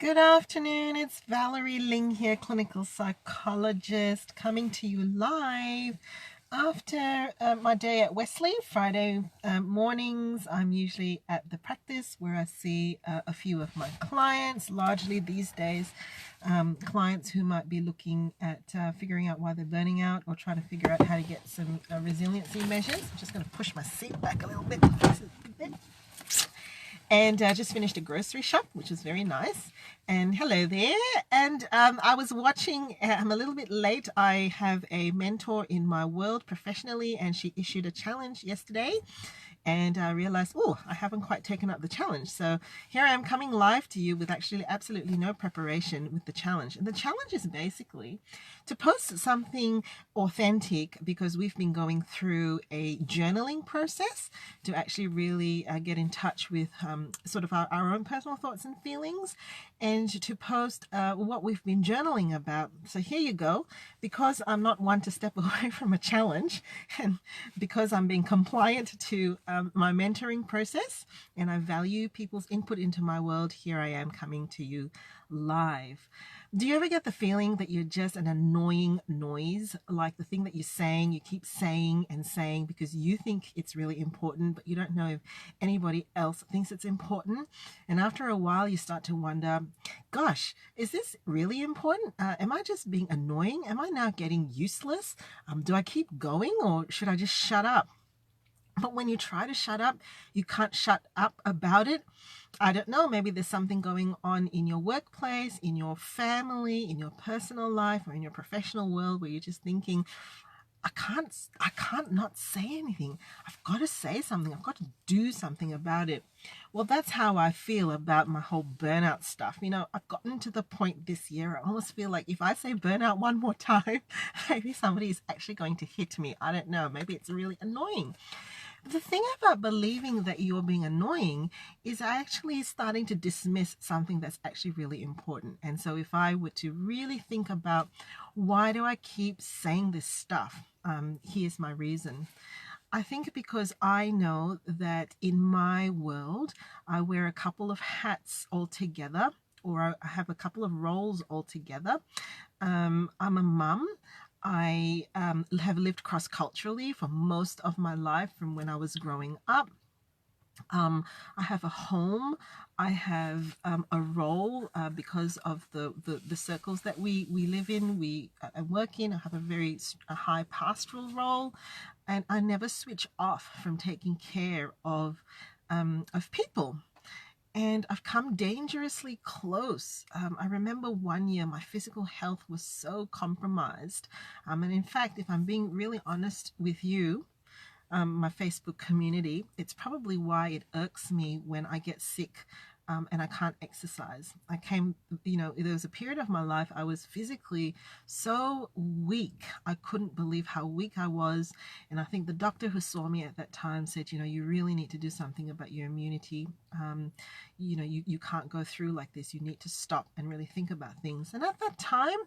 Good afternoon, it's Valerie Ling here, clinical psychologist, coming to you live after my day at Wesley. Friday mornings, I'm usually at the practice where I see a few of my clients, largely these days, clients who might be looking at figuring out why they're burning out or trying to figure out how to get some resiliency measures. I'm just going to push my seat back a little bit. And just finished a grocery shop, which was very nice. And hello there. And I was watching, I'm a little bit late. I have a mentor in my world professionally, and she issued a challenge yesterday. And I realized, oh, I haven't quite taken up the challenge. So here I am coming live to you with actually absolutely no preparation with the challenge. And the challenge is basically to post something authentic, because we've been going through a journaling process to actually really get in touch with sort of our own personal thoughts and feelings, and to post what we've been journaling about. So here you go. Because I'm not one to step away from a challenge, and because I'm being compliant to my mentoring process, and I value people's input into my world, here I am coming to you live. Do you ever get the feeling that you're just an annoying noise? Like the thing that you're saying, you keep saying and saying because you think it's really important, but you don't know if anybody else thinks it's important. And after a while, you start to wonder, gosh, is this really important? Am I just being annoying? Am I now getting useless? Do I keep going, or should I just shut up? But when you try to shut up, you can't shut up about it. I don't know, maybe there's something going on in your workplace, in your family, in your personal life, or in your professional world where you're just thinking, I can't not say anything. I've got to say something. I've got to do something about it. Well, that's how I feel about my whole burnout stuff. I've gotten to the point this year, I almost feel like if I say burnout one more time, maybe somebody is actually going to hit me. I don't know. Maybe it's really annoying. The thing about believing that you're being annoying is actually starting to dismiss something that's actually really important. And so if I were to really think about, why do I keep saying this stuff? Here's my reason. I think because I know that in my world, I wear a couple of hats altogether, or I have a couple of roles altogether. I'm a mum. I have lived cross culturally for most of my life from when I was growing up. I have a home. I have a role because of the circles that we live in, we work in. I have a high pastoral role, and I never switch off from taking care of people. And I've come dangerously close. I remember one year my physical health was so compromised. And in fact, if I'm being really honest with you, my Facebook community, it's probably why it irks me when I get sick and I can't exercise. There was a period of my life I was physically so weak. I couldn't believe how weak I was. And I think the doctor who saw me at that time said, you really need to do something about your immunity. You can't go through like this. You need to stop and really think about things. And at that time,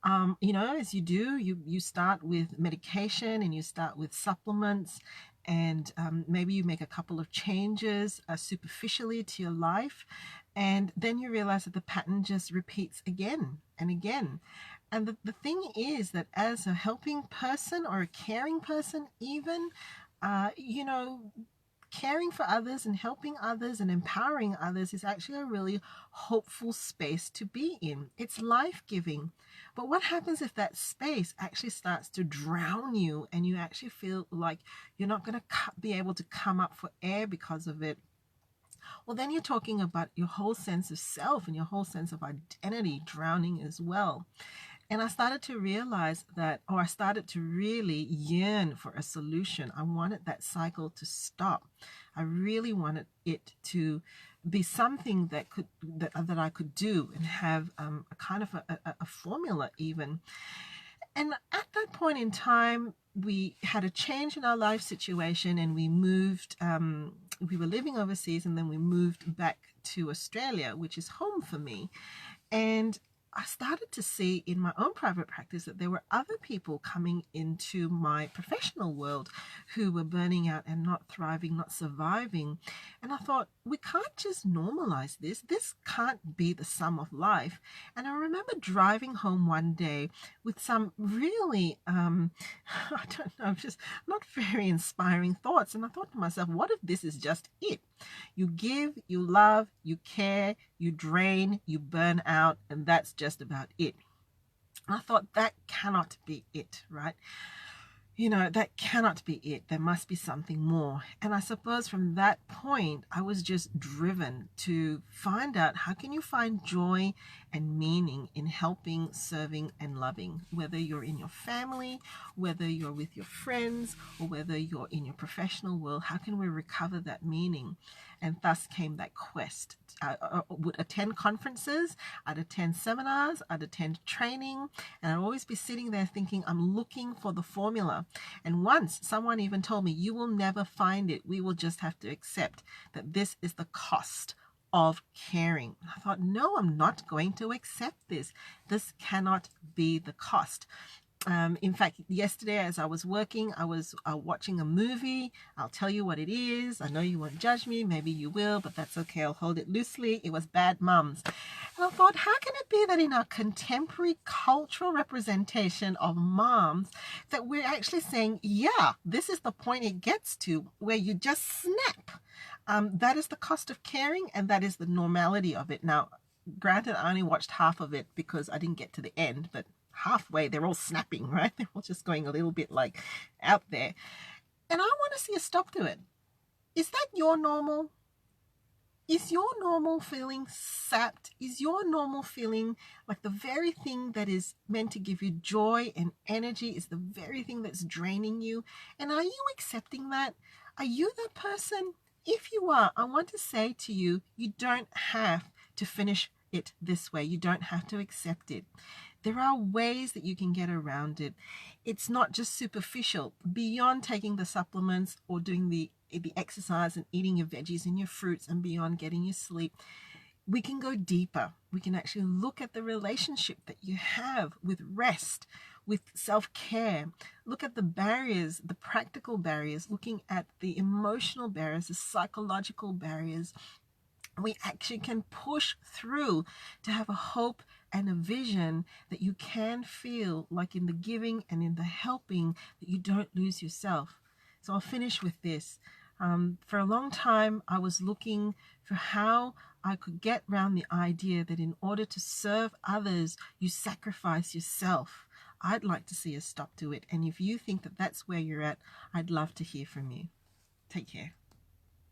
as you do, you start with medication and you start with supplements, and maybe you make a couple of changes superficially to your life, and then you realize that the pattern just repeats again and again. And the thing is that as a helping person or a caring person, even, you know, caring for others and helping others and empowering others is actually a really hopeful space to be in. It's life-giving. But what happens if that space actually starts to drown you and you actually feel like you're not going to be able to come up for air because of it? Well, then you're talking about your whole sense of self and your whole sense of identity drowning as well. And I started to realize that, or I started to really yearn for a solution. I wanted that cycle to stop. I really wanted it to be something that I could do and have a kind of a formula even. And at that point in time, we had a change in our life situation, and we moved. We were living overseas, and then we moved back to Australia, which is home for me. And I started to see in my own private practice that there were other people coming into my professional world who were burning out and not thriving, not surviving. And I thought, we can't just normalize this. This can't be the sum of life. And I remember driving home one day with some really, I don't know, just not very inspiring thoughts. And I thought to myself, what if this is just it? You give, you love, you care, you drain, you burn out, and that's just about it. And I thought that cannot be it, right? You know, that cannot be it. There must be something more. And I suppose from that point, I was just driven to find out, how can you find joy and meaning in helping, serving, and loving, whether you're in your family, whether you're with your friends, or whether you're in your professional world. How can we recover that meaning? And thus came that quest. I would attend conferences, I'd attend seminars, I'd attend training, and I'd always be sitting there thinking, I'm looking for the formula. And once someone even told me, you will never find it. We will just have to accept that this is the cost of caring. I thought, no, I'm not going to accept this. This cannot be the cost. In fact, yesterday as I was working, I was watching a movie. I'll tell you what it is. I know you won't judge me. Maybe you will, but that's okay. I'll hold it loosely. It was Bad Mums. And I thought, how can it be that in our contemporary cultural representation of moms that we're actually saying, yeah, this is the point it gets to where you just snap. That is the cost of caring, and that is the normality of it. Now, granted, I only watched half of it because I didn't get to the end, but halfway they're all snapping, right? They're all just going a little bit like out there. And I want to see a stop to it. Is that your normal? Is your normal feeling sapped? Is your normal feeling like the very thing that is meant to give you joy and energy is the very thing that's draining you? And are you accepting that? Are you that person? If you are, I want to say to you, you don't have to finish it this way. You don't have to accept it. There are ways that you can get around it. It's not just superficial. Beyond taking the supplements or doing the exercise and eating your veggies and your fruits, and beyond getting your sleep, we can go deeper. We can actually look at the relationship that you have with rest, with self-care. Look at the barriers, the practical barriers, looking at the emotional barriers, the psychological barriers. We actually can push through to have a hope and a vision that you can feel like in the giving and in the helping, that you don't lose yourself. So I'll finish with this. For a long time, I was looking for how I could get around the idea that in order to serve others, you sacrifice yourself. I'd like to see a stop to it. And if you think that that's where you're at, I'd love to hear from you. Take care.